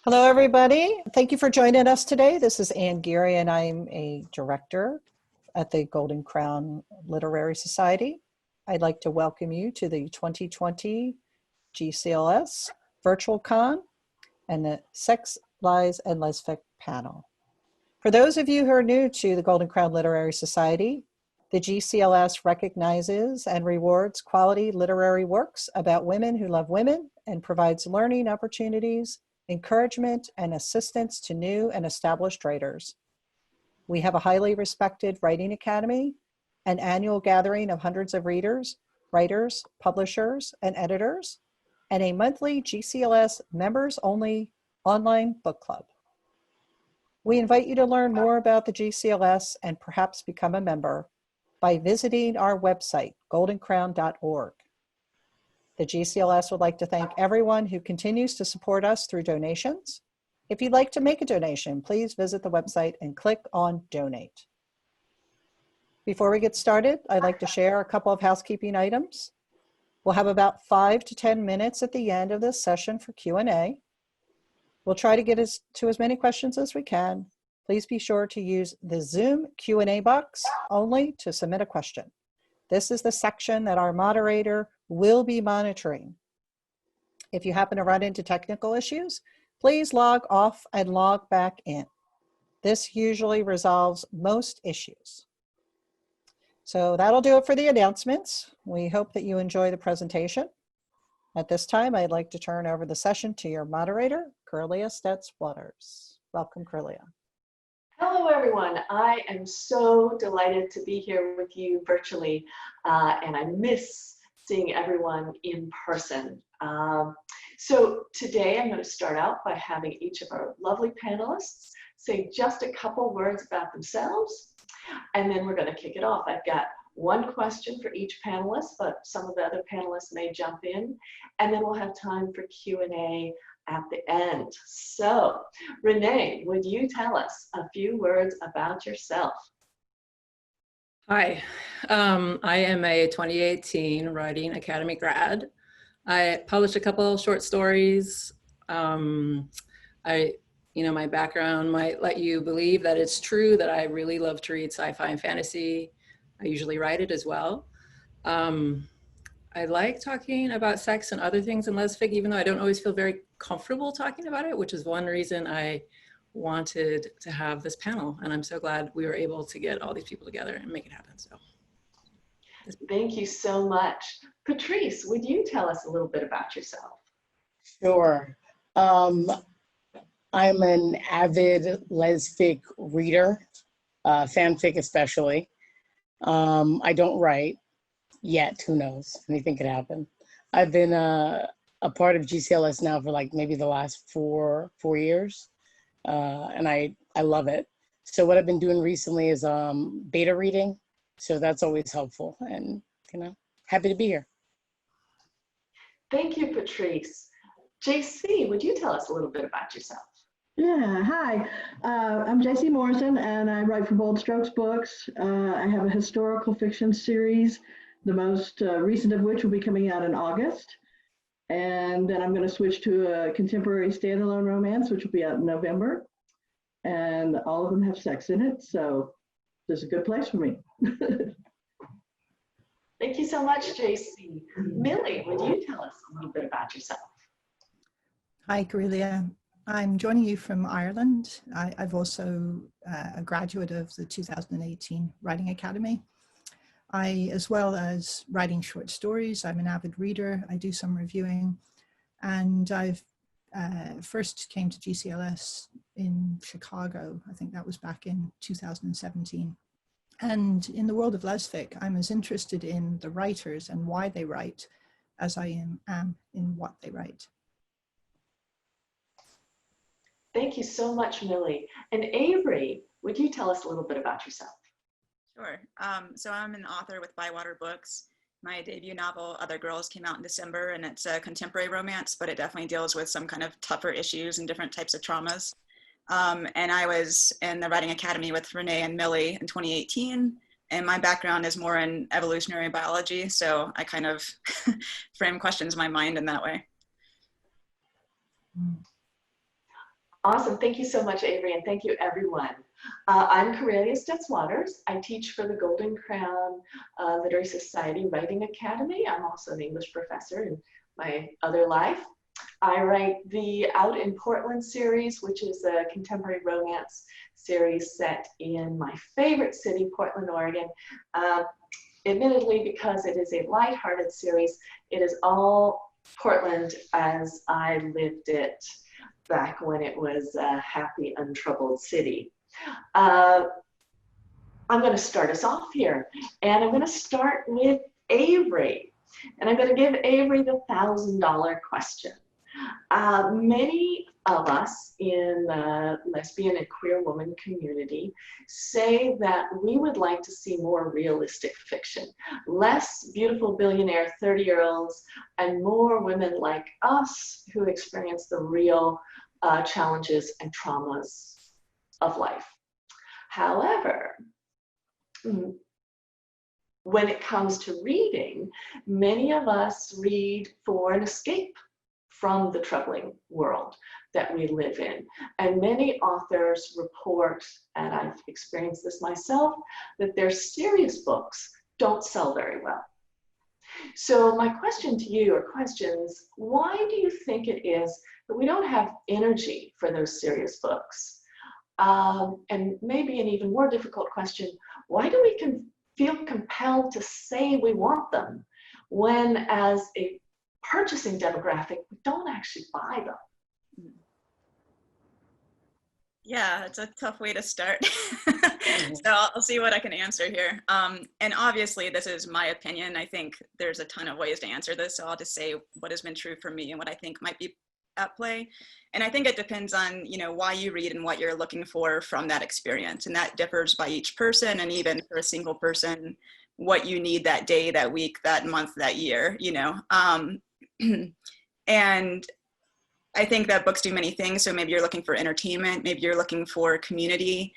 Hello, everybody. Thank you for joining us today. This is Ann Geary, and I'm a director at the Golden Crown Literary Society. I'd like to welcome you to the 2020 GCLS Virtual Con and the Sex, Lies, and Lesfic panel. For those of you who are new to the Golden Crown Literary Society, the GCLS recognizes and rewards quality literary works about women who love women and provides learning opportunities, encouragement, and assistance to new and established writers. We have a highly respected writing academy, an annual gathering of hundreds of readers, writers, publishers, and editors, and a monthly GCLS members-only online book club. We invite you to learn more about the GCLS and perhaps become a member by visiting our website, goldencrown.org. The GCLS would like to thank everyone who continues to support us through donations. If you'd like to make a donation, please visit the website and click on Donate. Before we get started, I'd like to share a couple of housekeeping items. We'll have about 5 to 10 minutes at the end of this session for Q&A. We'll try to get to as many questions as we can. Please be sure to use the Zoom Q&A box only to submit a question. This is the section that our moderator will be monitoring. If you happen to run into technical issues, please log off and log back in. This usually resolves most issues. So that'll do it for the announcements. We hope that you enjoy the presentation. At this time, I'd like to turn over the session to your moderator, Curlia Stetz-Waters. Welcome, Curlia. Hello, everyone. I am so delighted to be here with you virtually, and I miss seeing everyone in person. So today I'm going to start out by having each of our lovely panelists say just a couple words about themselves, and then we're going to kick it off. I've got one question for each panelist, but some of the other panelists may jump in, and then we'll have time for Q&A at the end. So, Renee, would you tell us a few words about yourself? Hi, I am a 2018 Writing Academy grad. I published a couple of short stories. My background might let you believe that it's true that I really love to read sci-fi and fantasy. I usually write it as well. I like talking about sex and other things in Lesfic, even though I don't always feel very comfortable talking about it, which is one reason I wanted to have this panel. And I'm so glad we were able to get all these people together and make it happen. So, thank you so much. Patrice, would you tell us a little bit about yourself? Sure. I'm an avid Lesfic reader, fanfic especially. I don't write yet, who knows, anything could happen. I've been a part of GCLS now for like maybe the last four years, and I love it. So what I've been doing recently is beta reading, so that's always helpful, and happy to be here. Thank you, Patrice. JC, would you tell us a little bit about yourself? Yeah, hi. I'm JC Morrison, and I write for Bold Strokes Books. I have a historical fiction series, the most recent of which will be coming out in August. And then I'm going to switch to a contemporary standalone romance, which will be out in November. And all of them have sex in it, so this is a good place for me. Thank you so much, JC. Millie, would you tell us a little bit about yourself? Hi, Correlia. I'm joining you from Ireland. I've also a graduate of the 2018 Writing Academy. As well as writing short stories, I'm an avid reader. I do some reviewing, and I've first came to GCLS in Chicago. I think that was back in 2017. And in the world of Lesfic, I'm as interested in the writers and why they write as I am in what they write. Thank you so much, Millie. And Avery, would you tell us a little bit about yourself? Sure. So I'm an author with Bywater Books. My debut novel, Other Girls, came out in December, and it's a contemporary romance, but it definitely deals with some kind of tougher issues and different types of traumas. And I was in the Writing Academy with Renee and Millie in 2018, and my background is more in evolutionary biology, so I kind of frame questions in my mind in that way. Awesome. Thank you so much, Avery, and thank you, everyone. I'm Corelia Stutz-Waters. I teach for the Golden Crown Literary Society Writing Academy. I'm also an English professor in my other life. I write the Out in Portland series, which is a contemporary romance series set in my favorite city, Portland, Oregon. Admittedly, because it is a lighthearted series, it is all Portland as I lived it back when it was a happy, untroubled city. I'm going to start us off here, and I'm going to start with Avery, and I'm going to give Avery the $1,000 question. Many of us in the lesbian and queer woman community say that we would like to see more realistic fiction, less beautiful billionaire 30-year-olds, and more women like us who experience the real challenges and traumas of life. However, when it comes to reading, many of us read for an escape from the troubling world that we live in. And many authors report, and I've experienced this myself, that their serious books don't sell very well. So my question to you, or questions, why do you think it is that we don't have energy for those serious books? And maybe an even more difficult question, why do we feel compelled to say we want them when, as a purchasing demographic, we don't actually buy them? Yeah, it's a tough way to start. So I'll see what I can answer here. And obviously this is my opinion. I think there's a ton of ways to answer this. So I'll just say what has been true for me and what I think might be at play. And I think it depends on, you know, why you read and what you're looking for from that experience. And that differs by each person, and even for a single person, what you need that day, that week, that month, that year, you know. And I think that books do many things. So maybe you're looking for entertainment, maybe you're looking for community,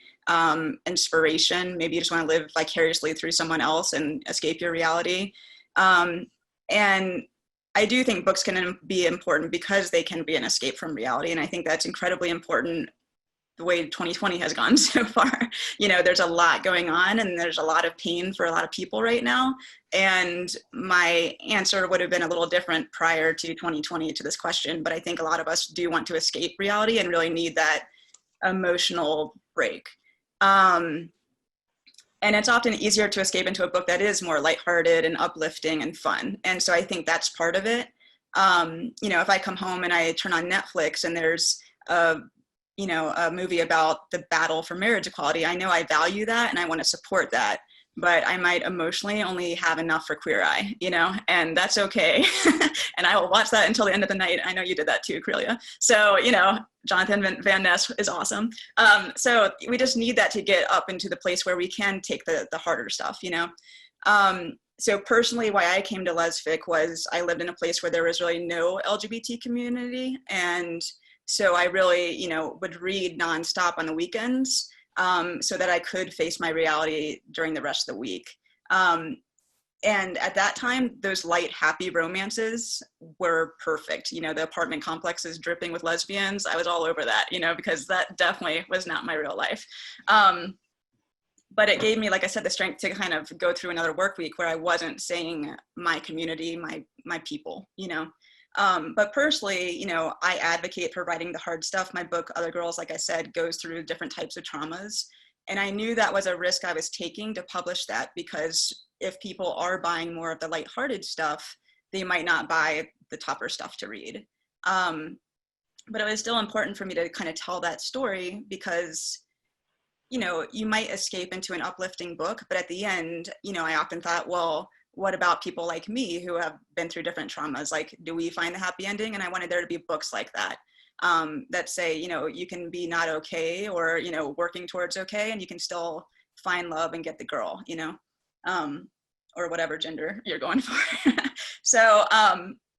inspiration, maybe you just want to live vicariously through someone else and escape your reality. And I do think books can be important because they can be an escape from reality. And I think that's incredibly important the way 2020 has gone so far. You know, there's a lot going on and there's a lot of pain for a lot of people right now. And my answer would have been a little different prior to 2020 to this question, but I think a lot of us do want to escape reality and really need that emotional break. And it's often easier to escape into a book that is more lighthearted and uplifting and fun. And so I think that's part of it. You know, if I come home and I turn on Netflix and there's a movie about the battle for marriage equality, I know I value that and I want to support that, but I might emotionally only have enough for Queer Eye, you know, and that's okay. And I will watch that until the end of the night. I know you did that too, Corelia. So, you know, Jonathan Van Ness is awesome. So we just need that to get up into the place where we can take the harder stuff, you know. So personally, why I came to Lesfic was I lived in a place where there was really no LGBT community. And so I really, you know, would read nonstop on the weekends so that I could face my reality during the rest of the week. And at that time, those light, happy romances were perfect. You know, the apartment complex is dripping with lesbians. I was all over that, you know, because that definitely was not my real life. But it gave me, like I said, the strength to kind of go through another work week where I wasn't saying my community, my people, you know. But personally, you know, I advocate for writing the hard stuff. My book, Other Girls, like I said, goes through different types of traumas. And I knew that was a risk I was taking to publish that, because if people are buying more of the lighthearted stuff, they might not buy the tougher stuff to read. But it was still important for me to kind of tell that story because, you know, you might escape into an uplifting book, but at the end, you know, I often thought, well, what about people like me who have been through different traumas? Like, do we find the happy ending? And I wanted there to be books like that, that say, you know, you can be not okay, or, you know, working towards okay, and you can still find love and get the girl, you know, or whatever gender you're going for. So,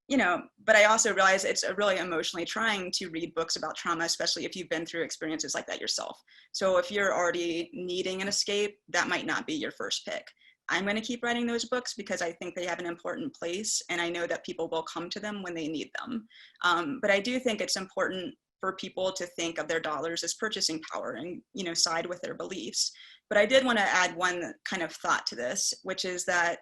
you know, but I also realize it's really emotionally trying to read books about trauma, especially if you've been through experiences like that yourself. So if you're already needing an escape, that might not be your first pick. I'm going to keep writing those books because I think they have an important place, and I know that people will come to them when they need them. But I do think it's important for people to think of their dollars as purchasing power and, you know, side with their beliefs. But I did want to add one kind of thought to this, which is that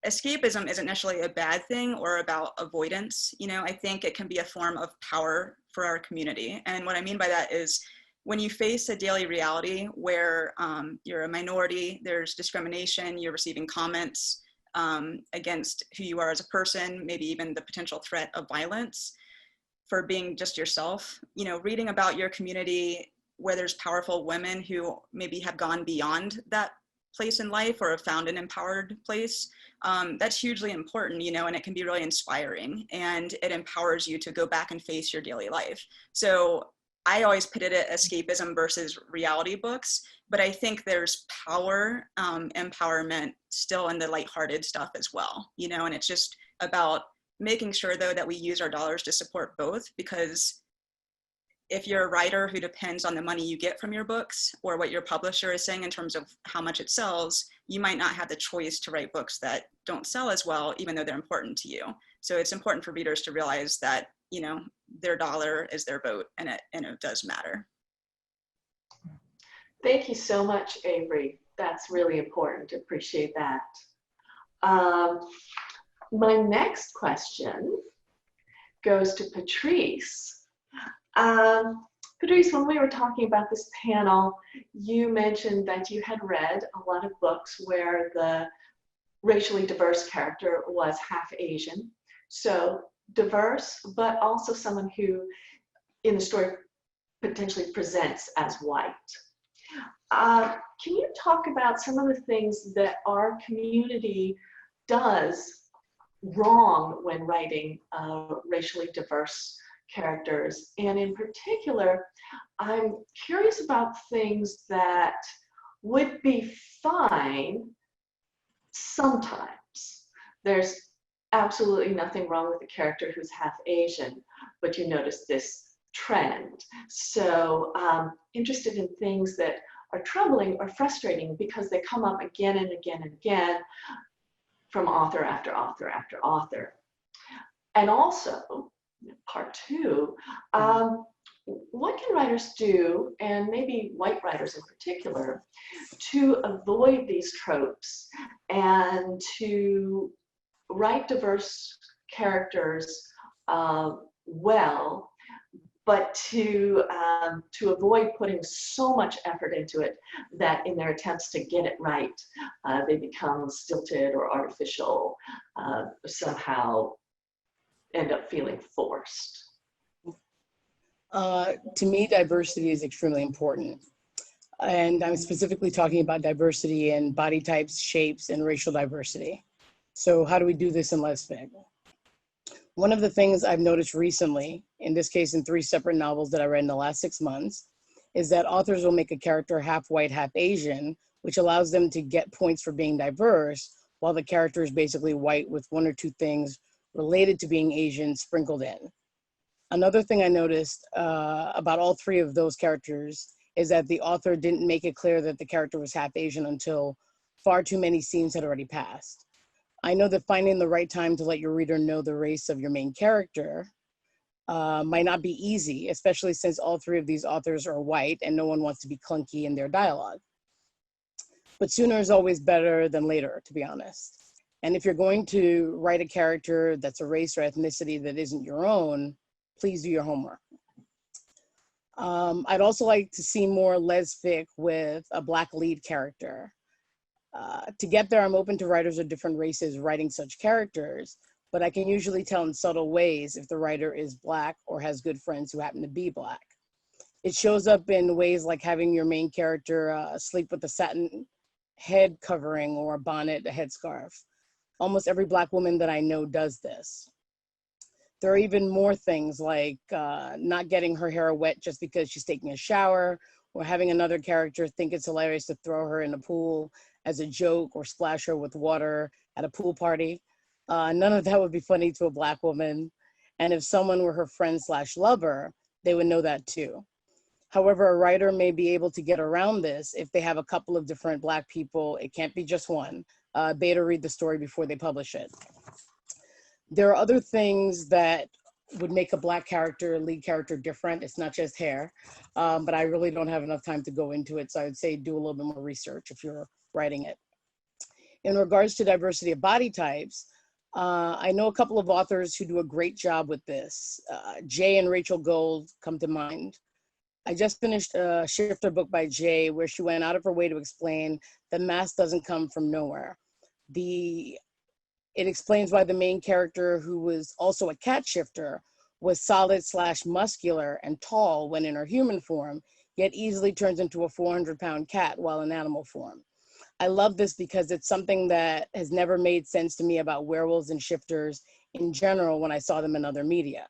escapism isn't necessarily a bad thing or about avoidance. You know, I think it can be a form of power for our community. And what I mean by that is when you face a daily reality where you're a minority, there's discrimination, you're receiving comments against who you are as a person, maybe even the potential threat of violence for being just yourself, you know, reading about your community where there's powerful women who maybe have gone beyond that place in life or have found an empowered place, that's hugely important, you know, and it can be really inspiring, and it empowers you to go back and face your daily life. So I always pitted it escapism versus reality books, but I think there's power, empowerment still in the lighthearted stuff as well, you know, and it's just about making sure though that we use our dollars to support both, because if you're a writer who depends on the money you get from your books or what your publisher is saying in terms of how much it sells, you might not have the choice to write books that don't sell as well, even though they're important to you. So it's important for readers to realize that, you know, their dollar is their vote, and it does matter. Thank you so much, Avery. That's really important. Appreciate that. My next question goes to Patrice. Patrice, when we were talking about this panel, you mentioned that you had read a lot of books where the racially diverse character was half Asian. So diverse, but also someone who in the story potentially presents as white. Can you talk about some of the things that our community does wrong when writing racially diverse characters? And in particular, I'm curious about things that would be fine sometimes. There's absolutely nothing wrong with a character who's half Asian, but you notice this trend. So interested in things that are troubling or frustrating because they come up again and again and again from author after author after author. And also, part two, what can writers do, and maybe white writers in particular, to avoid these tropes and to write diverse characters well, but to avoid putting so much effort into it that in their attempts to get it right, they become stilted or artificial, somehow end up feeling forced? To me, diversity is extremely important. And I'm specifically talking about diversity in body types, shapes, and racial diversity. So how do we do this in Lesfic? One of the things I've noticed recently, in this case in 3 separate novels that I read in the last 6 months, is that authors will make a character half white, half Asian, which allows them to get points for being diverse, while the character is basically white with 1 or 2 things related to being Asian sprinkled in. Another thing I noticed about all 3 of those characters is that the author didn't make it clear that the character was half Asian until far too many scenes had already passed. I know that finding the right time to let your reader know the race of your main character might not be easy, especially since all 3 of these authors are white and no one wants to be clunky in their dialogue. But sooner is always better than later, to be honest. And if you're going to write a character that's a race or ethnicity that isn't your own, please do your homework. I'd also like to see more Lesfic with a Black lead character. To get there, I'm open to writers of different races writing such characters, but I can usually tell in subtle ways if the writer is Black or has good friends who happen to be Black. It shows up in ways like having your main character sleep with a satin head covering or a bonnet, a headscarf. Almost every Black woman that I know does this. There are even more things like not getting her hair wet just because she's taking a shower, or having another character think it's hilarious to throw her in a pool as a joke or splash her with water at a pool party. None of that would be funny to a Black woman. And if someone were her friend/lover, they would know that too. However, a writer may be able to get around this if they have a couple of different Black people. It can't be just one. Beta read the story before they publish it. There are other things that would make a Black character, lead character different. It's not just hair, but I really don't have enough time to go into it. So I would say do a little bit more research if you're writing it. In regards to diversity of body types, I know a couple of authors who do a great job with this. Jay and Rachel Gold come to mind. I just finished a Shifter book by Jay where she went out of her way to explain that mass doesn't come from nowhere. It explains why the main character, who was also a cat shifter, was solid / muscular and tall when in her human form, yet easily turns into a 400-pound cat while in animal form. I love this because it's something that has never made sense to me about werewolves and shifters in general when I saw them in other media.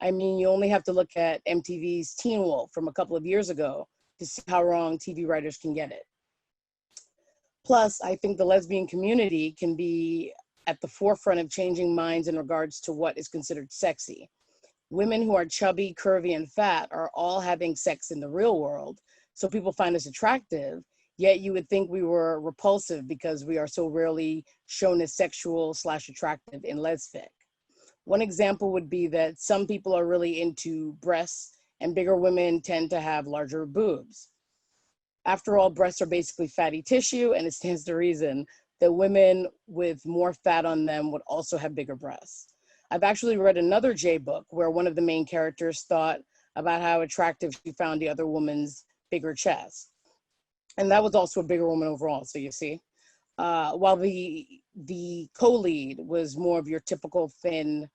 I mean, you only have to look at MTV's Teen Wolf from a couple of years ago to see how wrong TV writers can get it. Plus, I think the lesbian community can be at the forefront of changing minds in regards to what is considered sexy. Women who are chubby, curvy, and fat are all having sex in the real world, so people find us attractive, yet you would think we were repulsive because we are so rarely shown as sexual / attractive in Lesfic. One example would be that some people are really into breasts and bigger women tend to have larger boobs. After all, breasts are basically fatty tissue, and it stands to reason that women with more fat on them would also have bigger breasts. I've actually read another J book where one of the main characters thought about how attractive she found the other woman's bigger chest. And that was also a bigger woman overall, so you see. While the co-lead was more of your typical thin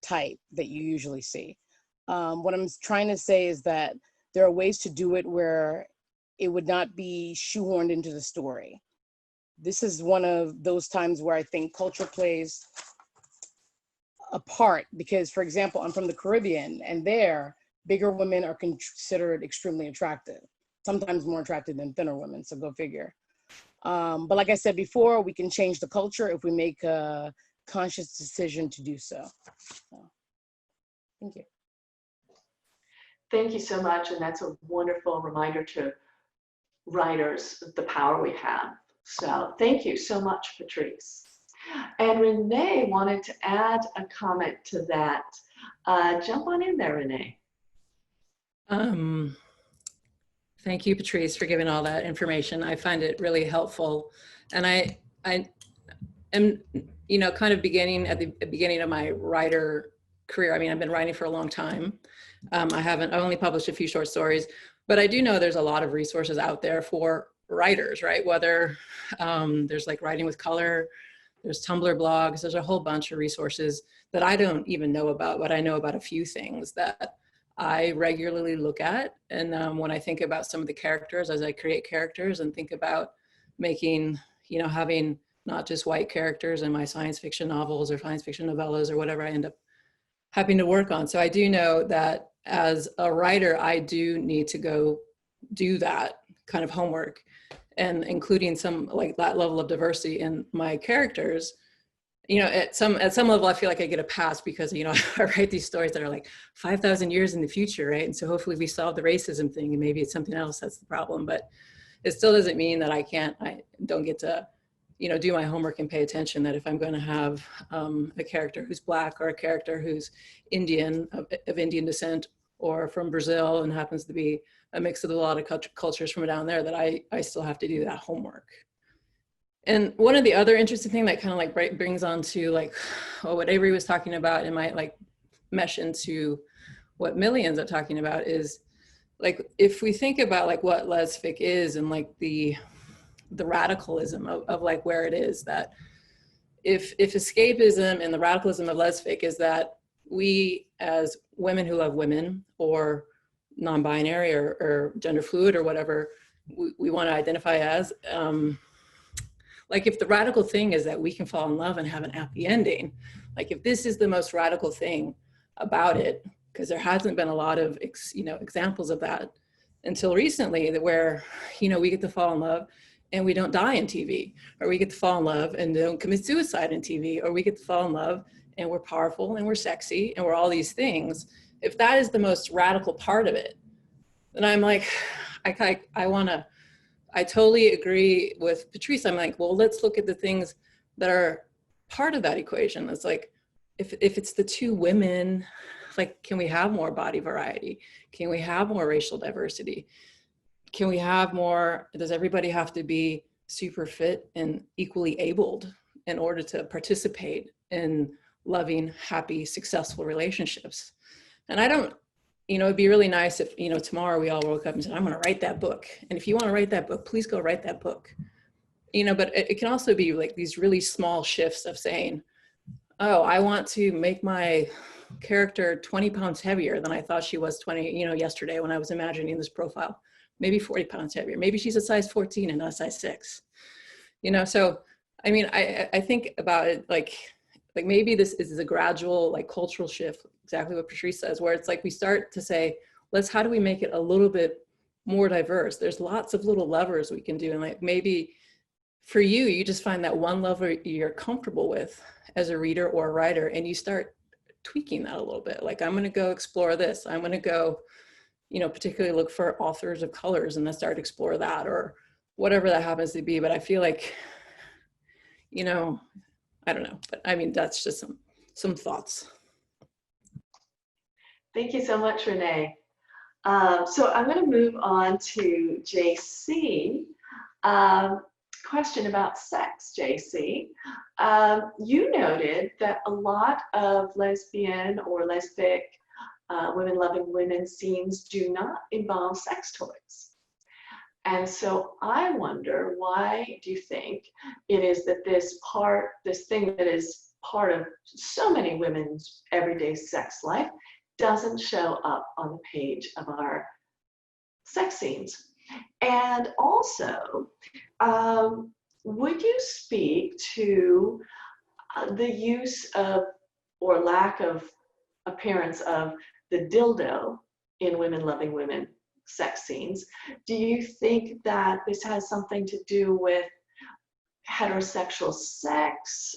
type that you usually see. What I'm trying to say is that there are ways to do it where it would not be shoehorned into the story. This is one of those times where I think culture plays a part because, for example, I'm from the Caribbean and there, bigger women are considered extremely attractive, sometimes more attractive than thinner women, so go figure. But like I said before, we can change the culture if we make a conscious decision to do so. Thank you. Thank you so much, and that's a wonderful reminder to writers of the power we have. So thank you so much, Patrice. And Renee wanted to add a comment to that. Jump on in there, Renee. Thank you, Patrice, for giving all that information. I find it really helpful. And I am, you know, kind of beginning at the beginning of my writer career. I mean, I've been writing for a long time. I only published a few short stories, but I do know there's a lot of resources out there for writers, right? Whether there's like Writing with Color, there's Tumblr blogs, there's a whole bunch of resources that I don't even know about, but I know about a few things that I regularly look at. And when I think about some of the characters, as I create characters and think about making, you know, having not just white characters in my science fiction novels or science fiction novellas or whatever I end up having to work on. So I do know that as a writer, I do need to go do that kind of homework and including some like that level of diversity in my characters. You know, at some level, I feel like I get a pass because, you know, I write these stories that are like 5,000 years in the future, right? And so hopefully we solve the racism thing and maybe it's something else that's the problem, but it still doesn't mean that I don't get to, you know, do my homework and pay attention that if I'm going to have a character who's Black or a character who's Indian, of Indian descent or from Brazil and happens to be a mix of a lot of cultures from down there, that I still have to do that homework. And one of the other interesting thing that kind of like brings on to like what Avery was talking about and might like mesh into what Millie ends up talking about is like, if we think about like what Lesfic is and like the radicalism of like where it is, that if escapism and the radicalism of Lesfic is that we as women who love women or non-binary or gender fluid or whatever we want to identify as, like if the radical thing is that we can fall in love and have an happy ending, like if this is the most radical thing about it, because there hasn't been a lot of examples of that until recently, that where, you know, we get to fall in love and we don't die in TV, or we get to fall in love and don't commit suicide in TV, or we get to fall in love and we're powerful and we're sexy and we're all these things. If that is the most radical part of it, then I'm like, I totally agree with Patrice. I'm like, well, let's look at the things that are part of that equation. It's like, if it's the two women like, can we have more body variety? Can we have more racial diversity? Can we have more, does everybody have to be super fit and equally abled in order to participate in loving, happy, successful relationships? And I don't, it'd be really nice if, tomorrow we all woke up and said, I'm going to write that book. And if you want to write that book, please go write that book. But it can also be like these really small shifts of saying, oh, I want to make my character 20 pounds heavier than I thought she was yesterday when I was imagining this profile. Maybe 40 pounds heavier. Maybe she's a size 14 and not a size 6. So, I think about it like maybe this is a gradual, like, cultural shift, exactly what Patrice says, where it's like we start to say, how do we make it a little bit more diverse? There's lots of little levers we can do. And like, maybe for you just find that one lever you're comfortable with as a reader or a writer, and you start tweaking that a little bit. Like, I'm going to go explore this. I'm going to go, particularly look for authors of colors and then start to explore that, or whatever that happens to be. But I feel like, I don't know, but that's just some thoughts. Thank you so much, Renee. So I'm going to move on to JC. Question about sex, JC. You noted that a lot of lesbian or lesbic women loving women scenes do not involve sex toys. And so I wonder, why do you think it is that this thing that is part of so many women's everyday sex life doesn't show up on the page of our sex scenes? And also, would you speak to the use of, or lack of appearance of, the dildo in women loving women sex scenes? Do you think that this has something to do with heterosexual sex,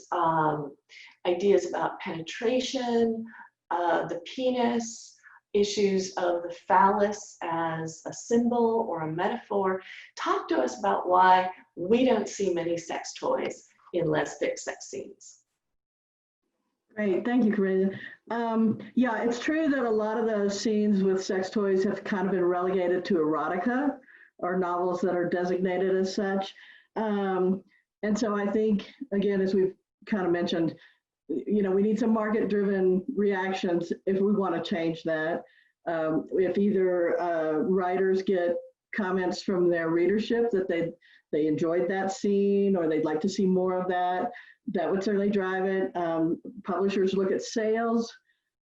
ideas about penetration, the penis, issues of the phallus as a symbol or a metaphor? Talk to us about why we don't see many sex toys in lesbic sex scenes. Great, thank you, Karina. Yeah, it's true that a lot of those scenes with sex toys have kind of been relegated to erotica, or novels that are designated as such. And so I think, again, as we've kind of mentioned, we need some market-driven reactions if we want to change that. If either writers get comments from their readership that they enjoyed that scene, or they'd like to see more of that, that would certainly drive it. Publishers look at sales,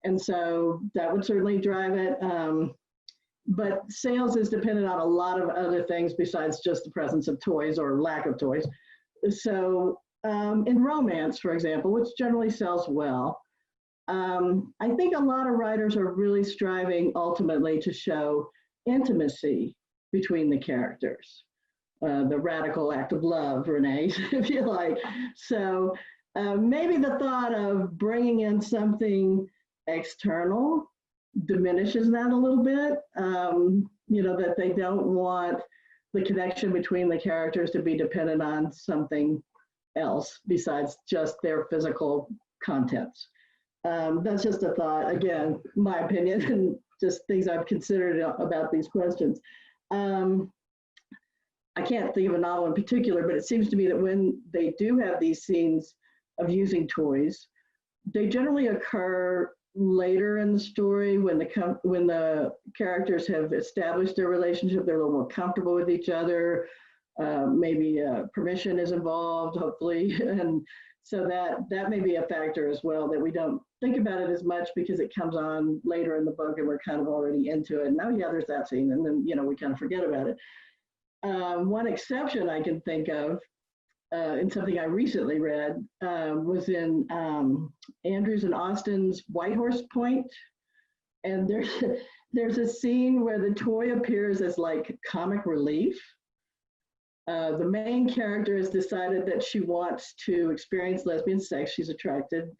and so that would certainly drive it. But sales is dependent on a lot of other things besides just the presence of toys or lack of toys. So in romance, for example, which generally sells well, I think a lot of writers are really striving ultimately to show intimacy between the characters. The radical act of love, Renee, if you like. So maybe the thought of bringing in something external diminishes that a little bit. That they don't want the connection between the characters to be dependent on something else besides just their physical contents. That's just a thought, again, my opinion, and just things I've considered about these questions. I can't think of a novel in particular, but it seems to me that when they do have these scenes of using toys, they generally occur later in the story when the characters have established their relationship, they're a little more comfortable with each other, maybe permission is involved, hopefully, and so that may be a factor as well, that we don't think about it as much because it comes on later in the book and we're kind of already into it. And oh yeah, there's that scene, and then we kind of forget about it. One exception I can think of, in something I recently read, was in Andrews and Austin's White Horse Point. And there's a scene where the toy appears as like comic relief. The main character has decided that she wants to experience lesbian sex. She's attracted,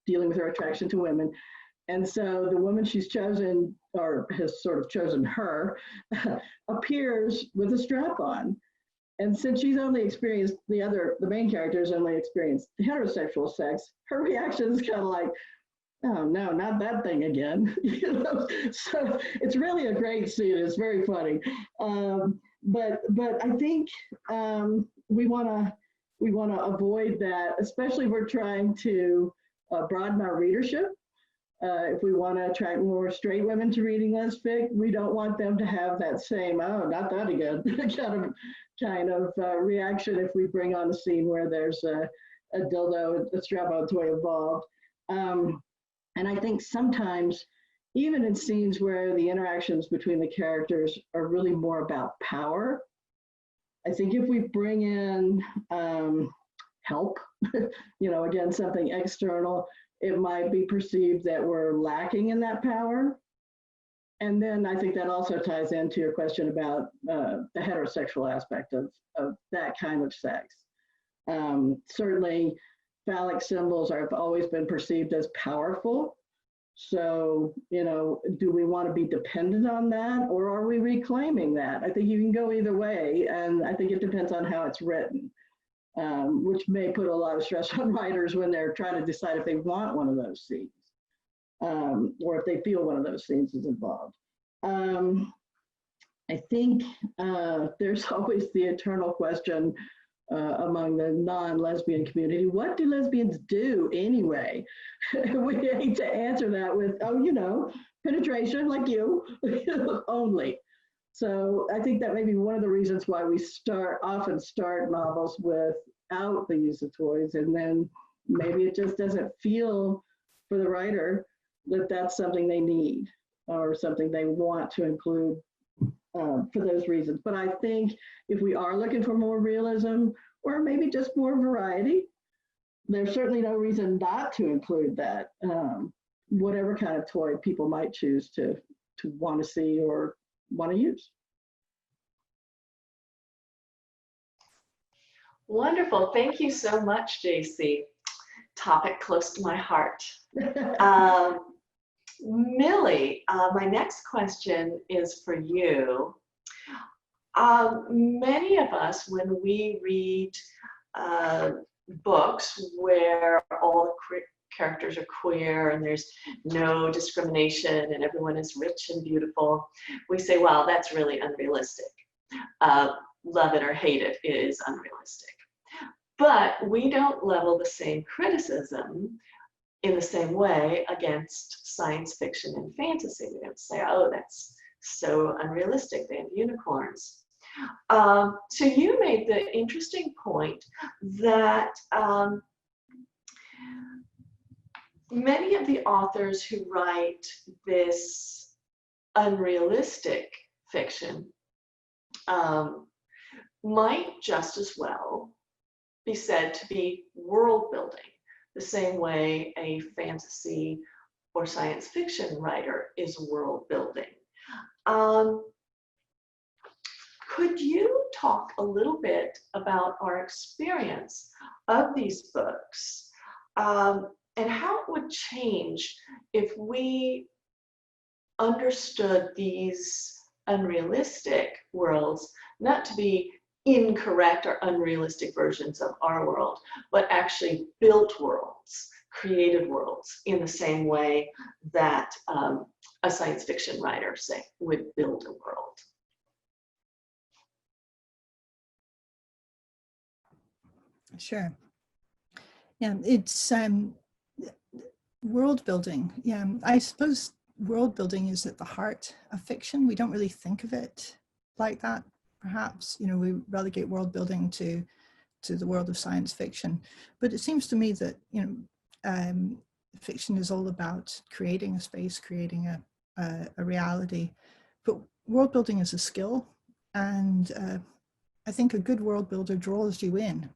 dealing with her attraction to women. And so the woman she's chosen, or has sort of chosen her, appears with a strap on. And since she's only experienced, the main character has only experienced heterosexual sex, her reaction is kind of like, oh no, not that thing again. So it's really a great scene. It's very funny. But I think we want to avoid that, especially if we're trying to broaden our readership. If we want to attract more straight women to reading Lesfic, we don't want them to have that same, oh, not that again, kind of reaction if we bring on a scene where there's a dildo, a strap-on toy involved. And I think sometimes, even in scenes where the interactions between the characters are really more about power, I think if we bring in help, again, something external, it might be perceived that we're lacking in that power. And then I think that also ties into your question about the heterosexual aspect of that kind of sex. Certainly, phallic symbols have always been perceived as powerful. So, do we want to be dependent on that, or are we reclaiming that? I think you can go either way, and I think it depends on how it's written, which may put a lot of stress on writers when they're trying to decide if they want one of those scenes, or if they feel one of those scenes is involved. I think there's always the eternal question among the non-lesbian community: what do lesbians do anyway? We hate to answer that with, oh, penetration like you only. So I think that may be one of the reasons why we often start novels without the use of toys, and then maybe it just doesn't feel for the writer that that's something they need or something they want to include for those reasons. But I think if we are looking for more realism, or maybe just more variety, there's certainly no reason not to include that, whatever kind of toy people might choose to want to see or want to use. Wonderful. Thank you so much, JC. Topic close to my heart. Millie, my next question is for you. Many of us, when we read books where all the characters are queer and there's no discrimination and everyone is rich and beautiful, we say, wow, that's really unrealistic. Love it or hate it, it is unrealistic. But we don't level the same criticism in the same way against science fiction and fantasy. We don't say, oh, that's so unrealistic, they have unicorns. So you made the interesting point that many of the authors who write this unrealistic fiction might just as well be said to be world building, the same way a fantasy or science fiction writer is world building. Could you talk a little bit about our experience of these books and how it would change if we understood these unrealistic worlds not to be incorrect or unrealistic versions of our world, but actually built worlds, created worlds in the same way that a science fiction writer, say, would build a world? Sure. Yeah, it's world building. Yeah, I suppose world building is at the heart of fiction. We don't really think of it like that, perhaps. We relegate world building to the world of science fiction. But it seems to me that, fiction is all about creating a space, creating a reality. But world building is a skill. And I think a good world builder draws you in,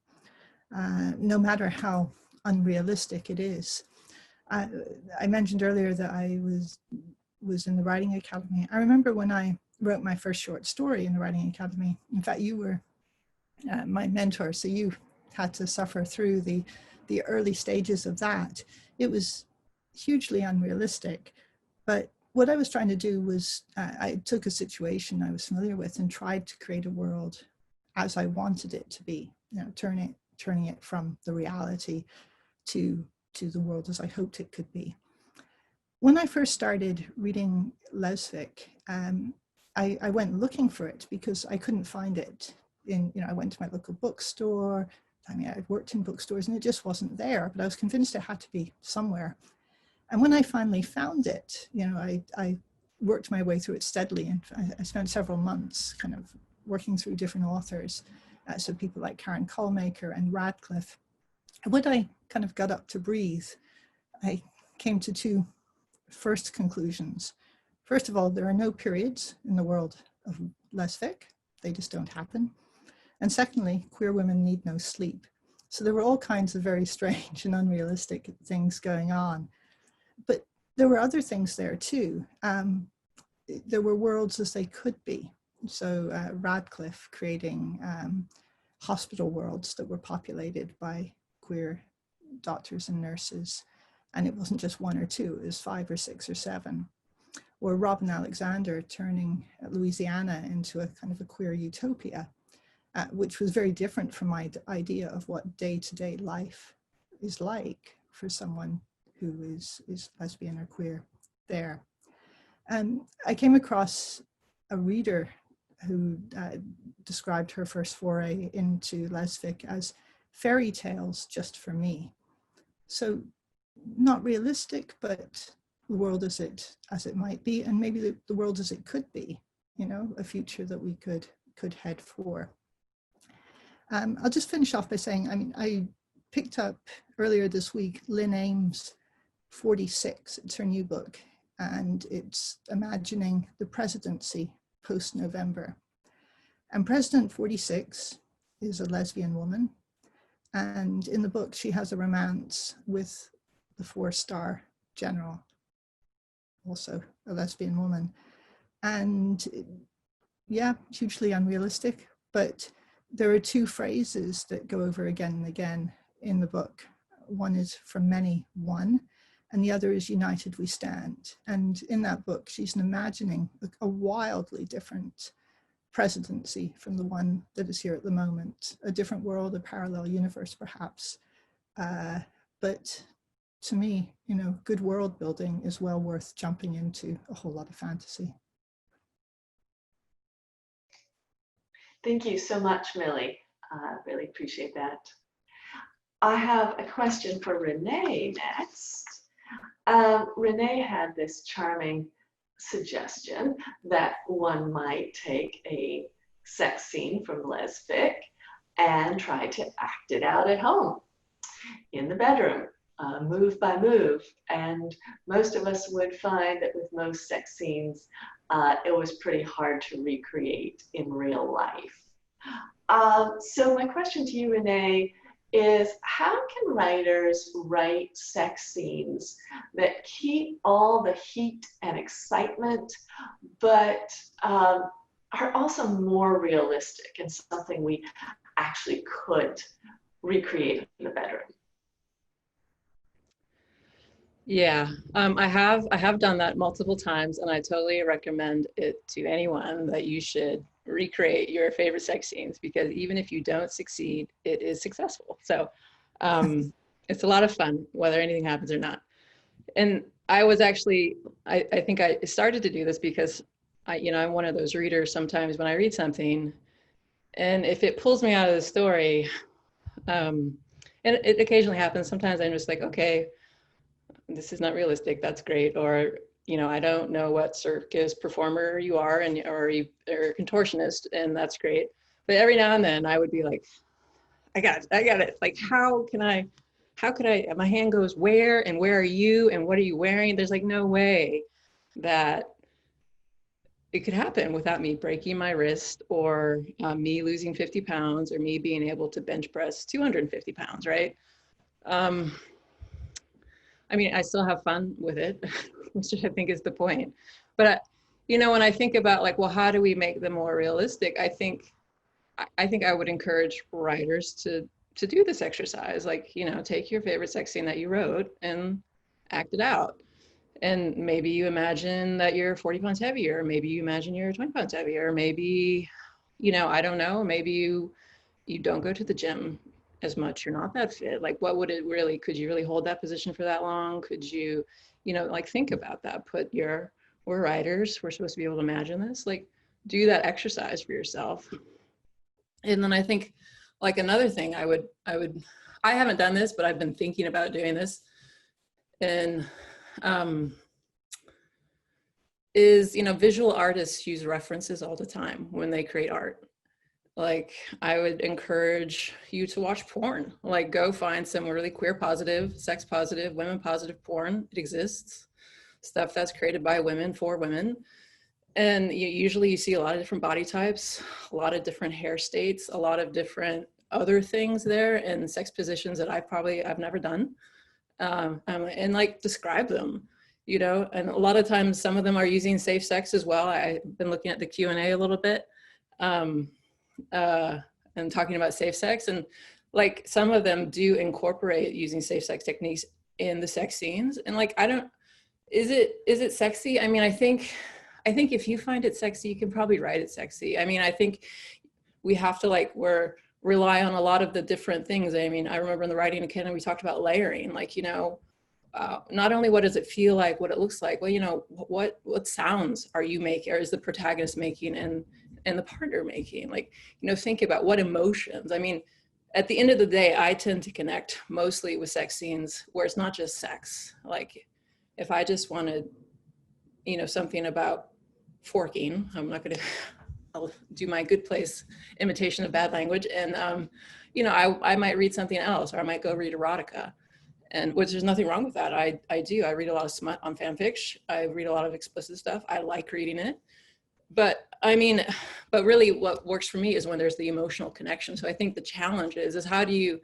no matter how unrealistic it is. I mentioned earlier that I was in the Writing Academy. I remember when I wrote my first short story in the Writing Academy. In fact, you were my mentor, so you had to suffer through the early stages of that. It was hugely unrealistic, but what I was trying to do was I took a situation I was familiar with and tried to create a world as I wanted it to be, turning it from the reality to the world as I hoped it could be. when I first started reading Lesfic, I went looking for it because I couldn't find it. I went to my local bookstore. I mean, I'd worked in bookstores and it just wasn't there, but I was convinced it had to be somewhere. And when I finally found it, I worked my way through it steadily, and I spent several months kind of working through different authors. So people like Karen Colmaker and Radcliffe. And when I kind of got up to breathe, I came to two first conclusions. First of all, there are no periods in the world of Lesfic. They just don't happen. And secondly, queer women need no sleep. So there were all kinds of very strange and unrealistic things going on. But there were other things there too. There were worlds as they could be. So Radcliffe creating hospital worlds that were populated by queer doctors and nurses. And it wasn't just one or two, it was 5 or 6 or 7. Or Robin Alexander turning Louisiana into a kind of a queer utopia, which was very different from my idea of what day-to-day life is like for someone who is lesbian or queer there. And I came across a reader who described her first foray into Lesfic as fairy tales just for me. So not realistic, but the world as it might be, and maybe the world as it could be, a future that we could head for. I'll just finish off by saying, I picked up earlier this week Lynn Ames' 46. It's her new book, and it's imagining the presidency post-November. And President 46 is a lesbian woman, and in the book she has a romance with the 4-star general, also a lesbian woman. And yeah, hugely unrealistic, but there are 2 phrases that go over again and again in the book. One is "from many, one," and the other is "united we stand." And in that book, she's imagining a wildly different presidency from the one that is here at the moment, a different world, a parallel universe perhaps. But to me, good world building is well worth jumping into a whole lot of fantasy. Thank you so much, Millie. Really appreciate that. I have a question for Renee next. Renee had this charming suggestion that one might take a sex scene from Lesfic and try to act it out at home in the bedroom, move by move. And most of us would find that with most sex scenes, it was pretty hard to recreate in real life. So my question to you, Renee, is how can writers write sex scenes that keep all the heat and excitement, but are also more realistic and something we actually could recreate in the bedroom? Yeah, I have done that multiple times, and I totally recommend it to anyone that you should recreate your favorite sex scenes, because even if you don't succeed, it is successful. So it's a lot of fun, whether anything happens or not. And I was actually, I think I started to do this because I'm one of those readers sometimes when I read something, and if it pulls me out of the story, and it occasionally happens, sometimes I'm just like, okay, this is not realistic, that's great. Or, I don't know what circus performer you are, or you're a contortionist, and that's great. But every now and then I would be like, I got it. Like, how could I, my hand goes where, and where are you, and what are you wearing? There's like no way that it could happen without me breaking my wrist, or me losing 50 pounds, or me being able to bench press 250 pounds, right? I still have fun with it, which I think is the point. But, when I think about like, well, how do we make them more realistic? I think I would encourage writers to do this exercise. Like, take your favorite sex scene that you wrote and act it out. And maybe you imagine that you're 40 pounds heavier. Maybe you imagine you're 20 pounds heavier. Maybe, I don't know, maybe you don't go to the gym as much, you're not that fit. Like, what would it really, could you really hold that position for that long? Could you, like think about that. We're writers, we're supposed to be able to imagine this, like do that exercise for yourself. And then I think like another thing I haven't done this, but I've been thinking about doing this, and is, visual artists use references all the time when they create art. Like I would encourage you to watch porn, like go find some really queer positive, sex positive, women positive porn. It exists, stuff that's created by women for women. And usually you see a lot of different body types, a lot of different hair states, a lot of different other things there, and sex positions that I've never done, and like describe them, and a lot of times some of them are using safe sex as well. I've been looking at the Q&A a little bit, and talking about safe sex, and like some of them do incorporate using safe sex techniques in the sex scenes. And like, is it sexy? I mean, I think if you find it sexy, you can probably write it sexy. I mean, I think we have to rely on a lot of the different things. I mean, I remember in the Writing Academy, we talked about layering, like, not only what does it feel like, what it looks like, well, what sounds are you making, or is the protagonist making, and the partner making? Like, think about what emotions. I mean, at the end of the day, I tend to connect mostly with sex scenes where it's not just sex. Like if I just wanted, something about forking, I'll do my Good Place imitation of bad language. And, I might read something else, or I might go read erotica, and which there's nothing wrong with that. I read a lot of smut on fanfiction. I read a lot of explicit stuff. I like reading it. But really what works for me is when there's the emotional connection. So I think the challenge is how do you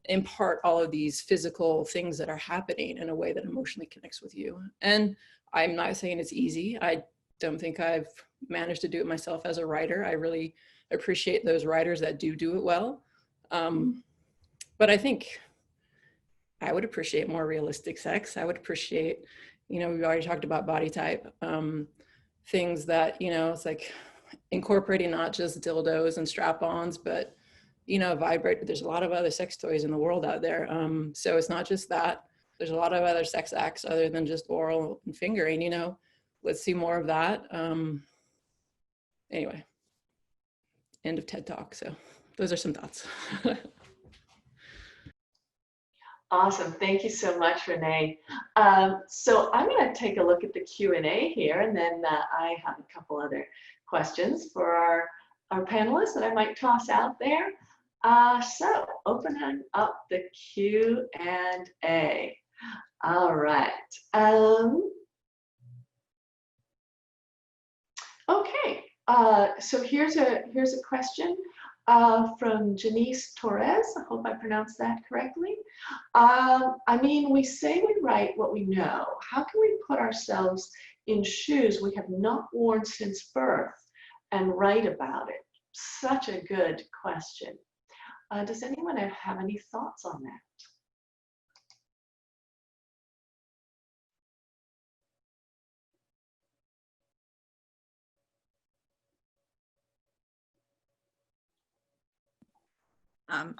impart all of these physical things that are happening in a way that emotionally connects with you? And I'm not saying it's easy. I don't think I've managed to do it myself as a writer. I really appreciate those writers that do it well. But I think I would appreciate more realistic sex. I would appreciate, we've already talked about body type, things that, it's like incorporating not just dildos and strap-ons, but, vibrate. There's a lot of other sex toys in the world out there. So it's not just that. There's a lot of other sex acts other than just oral and fingering, let's see more of that. Anyway, end of TED Talk. So those are some thoughts. Awesome. Thank you so much, Renee. So I'm going to take a look at the Q&A here, and then I have a couple other questions for our panelists that I might toss out there. So opening up the Q&A. All right. Okay. So here's a question from Janice Torres. I hope I pronounced that correctly. I mean, we say we write what we know. How can we put ourselves in shoes we have not worn since birth and write about it? Such a good question. Does anyone have any thoughts on that?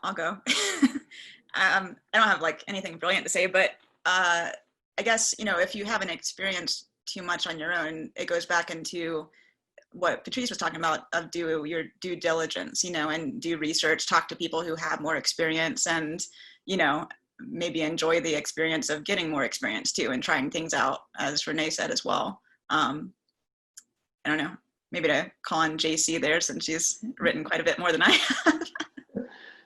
I'll go. I don't have anything brilliant to say, but I guess, if you haven't experienced too much on your own, it goes back into what Patrice was talking about, of do your due diligence, and do research, talk to people who have more experience, and, maybe enjoy the experience of getting more experience too, and trying things out, as Renee said as well. I don't know, maybe to call on JC there, since she's written quite a bit more than I have.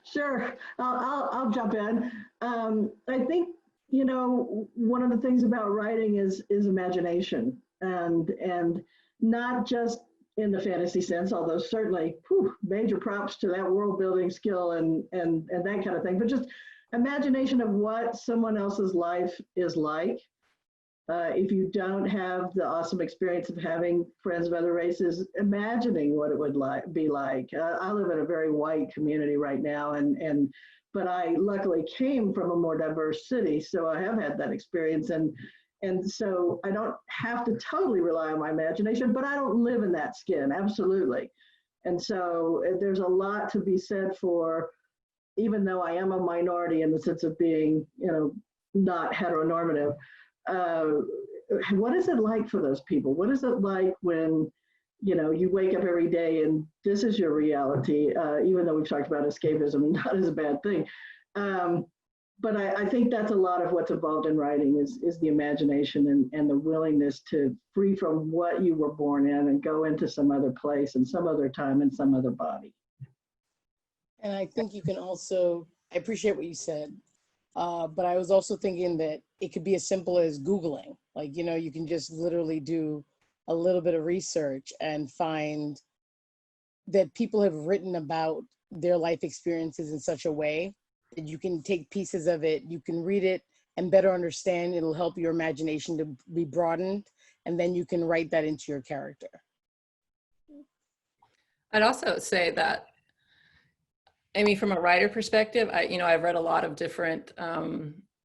Sure, I'll jump in. I think, one of the things about writing is imagination, and not just in the fantasy sense, although certainly major props to that world building skill and that kind of thing, but just imagination of what someone else's life is like. If you don't have the awesome experience of having friends of other races, imagining what it would be like. I live in a very white community right now, but I luckily came from a more diverse city, so I have had that experience, and so I don't have to totally rely on my imagination, but I don't live in that skin, absolutely. And so there's a lot to be said for, even though I am a minority in the sense of being, not heteronormative, what is it like for those people? What is it like when, you know, you wake up every day and this is your reality, even though we've talked about escapism, not as a bad thing. But I think that's a lot of what's involved in writing is the imagination and the willingness to free from what you were born in and go into some other place and some other time and some other body. And I think you can also, I appreciate what you said, but I was also thinking that it could be as simple as Googling. Like, you know, you can just literally do a little bit of research and find that people have written about their life experiences in such a way that you can take pieces of it, you can read it and better understand. It'll help your imagination to be broadened, and then you can write that into your character. I'd also say that, I mean, from a writer perspective, I've read a lot of different,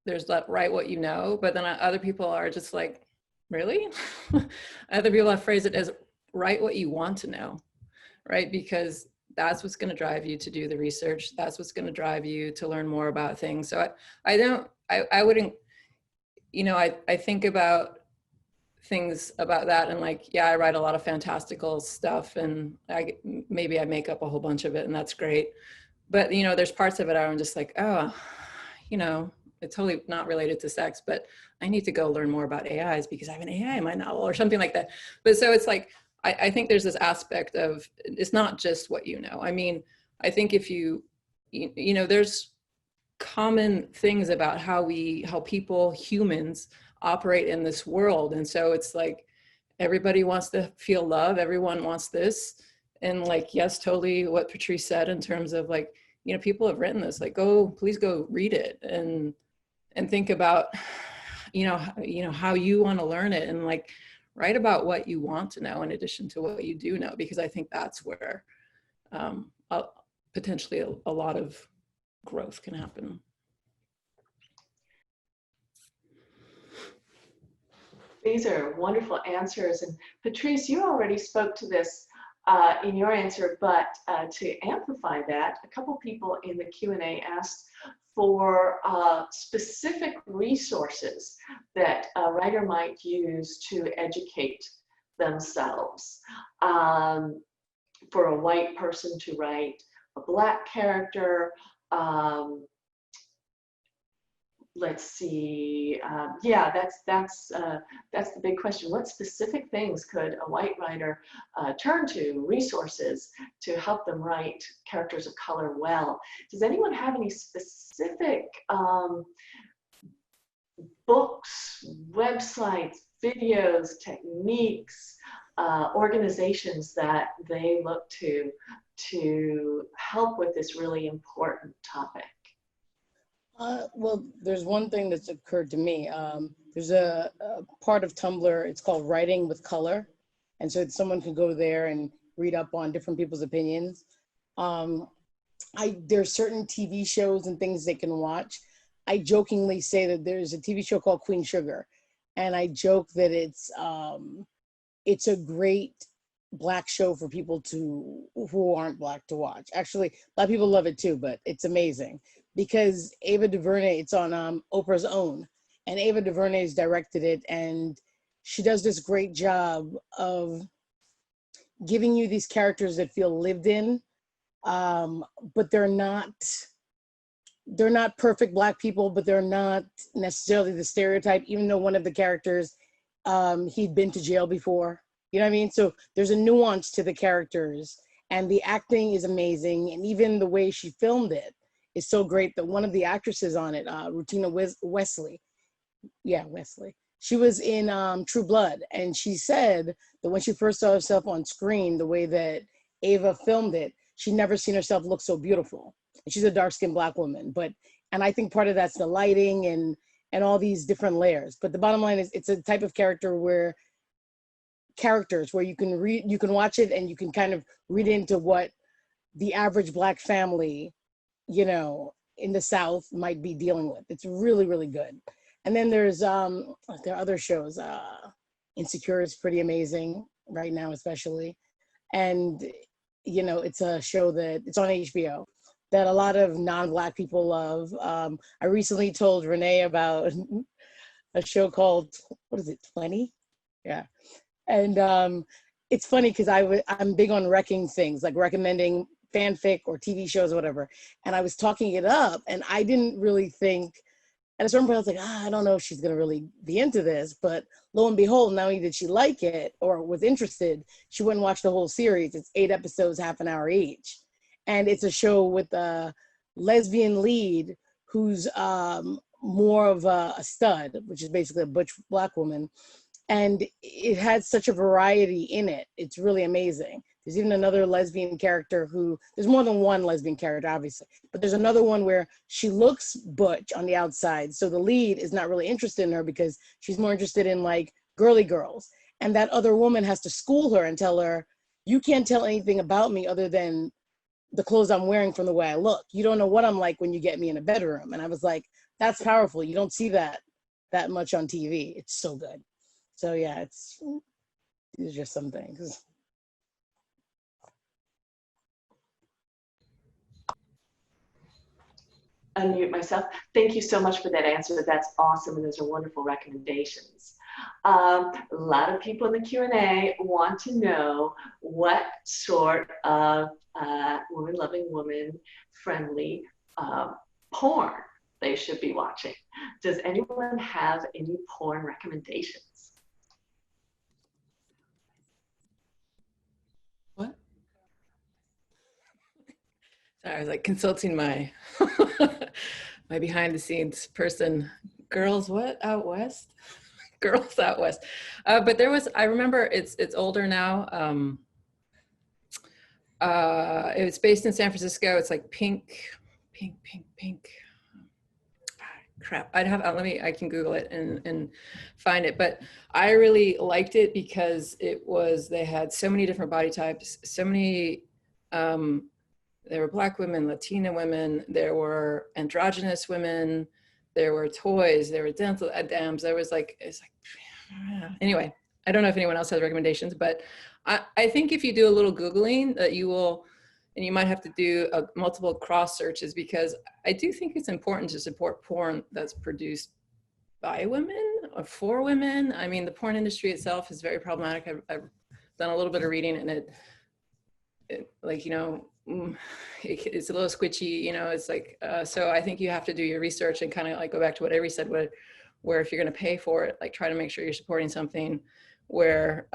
there's that write what you know, but then other people are just like, really? Other people have phrased it as write what you want to know, right? Because that's what's going to drive you to do the research. That's what's going to drive you to learn more about things. So I wouldn't, I think about things about that and like, yeah, I write a lot of fantastical stuff and maybe I make up a whole bunch of it and that's great. But, there's parts of it I'm just like, oh, it's totally not related to sex, but I need to go learn more about AIs because I have an AI in my novel or something like that. But so it's like, I think there's this aspect of, it's not just what you know. I mean, I think if there's common things about how people, humans operate in this world. And so it's like, everybody wants to feel love. Everyone wants this. And like, yes, totally what Patrice said in terms of like, people have written this, like, please go read it and think about, how you want to learn it and like, write about what you want to know in addition to what you do know, because I think that's where potentially a lot of growth can happen. These are wonderful answers. And Patrice, you already spoke to this in your answer, but to amplify that, a couple people in the Q&A asked for specific resources that a writer might use to educate themselves. For a white person to write a Black character, let's see. Yeah, that's the big question. What specific things could a white writer turn to, resources to help them write characters of color well? Does anyone have any specific books, websites, videos, techniques, organizations that they look to help with this really important topic? Well, there's one thing that's occurred to me. There's a part of Tumblr, it's called Writing with Color. And so someone can go there and read up on different people's opinions. There's certain TV shows and things they can watch. I jokingly say that there's a TV show called Queen Sugar. And I joke that it's a great Black show for people who aren't Black to watch. Actually, a lot of people love it too, but it's amazing. Because Ava DuVernay, it's on Oprah's Own, and Ava DuVernay's directed it, and she does this great job of giving you these characters that feel lived in, but they're not perfect Black people, but they're not necessarily the stereotype, even though one of the characters, he'd been to jail before, you know what I mean? So there's a nuance to the characters, and the acting is amazing, and even the way she filmed it is so great that one of the actresses on it, Rutina Wesley, she was in True Blood, and she said that when she first saw herself on screen, the way that Ava filmed it, she'd never seen herself look so beautiful. And she's a dark-skinned Black woman, and I think part of that's the lighting and all these different layers. But the bottom line is, it's a type of characters where you can watch it and you can kind of read into what the average Black family, in the South might be dealing with. It's really, really good. And then there are other shows. Insecure is pretty amazing right now, especially. And, it's a show it's on HBO that a lot of non-Black people love. I recently told Renee about a show called, what is it, 20? Yeah. And it's funny because I'm big on wrecking things, like recommending fanfic or TV shows or whatever. And I was talking it up, and I didn't really think, at a certain point I was like, I don't know if she's gonna really be into this. But lo and behold, not only did she like it or was interested, she went and watched the whole series. It's 8 episodes, half an hour each. And it's a show with a lesbian lead who's more of a stud, which is basically a butch Black woman. And it had such a variety in it. It's really amazing. There's even another lesbian character there's more than one lesbian character, obviously, but there's another one where she looks butch on the outside. So the lead is not really interested in her because she's more interested in like girly girls. And that other woman has to school her and tell her, you can't tell anything about me other than the clothes I'm wearing from the way I look. You don't know what I'm like when you get me in a bedroom. And I was like, that's powerful. You don't see that much on TV. It's so good. So yeah, these are just some things. Unmute myself. Thank you so much for that answer. That's awesome, and those are wonderful recommendations. A lot of people in the Q&A want to know what sort of woman-loving, woman-friendly porn they should be watching. Does anyone have any porn recommendations? What? Sorry, I was like consulting my my behind the scenes person. Girls, what out west? Girls out west. But there was, I remember it's older now. It was based in San Francisco. It's like pink. Crap, I can Google it and find it. But I really liked it because they had so many different body types, so many, there were Black women, Latina women, there were androgynous women, there were toys, there were dental dams, there was like, anyway, I don't know if anyone else has recommendations, but I think if you do a little Googling that you will, and you might have to do multiple cross searches, because I do think it's important to support porn that's produced by women or for women. I mean, the porn industry itself is very problematic. I've done a little bit of reading, and it like, you know, it's a little squishy, you know, it's like, so I think you have to do your research and kind of like go back to what Avery said, where if you're going to pay for it, like try to make sure you're supporting something where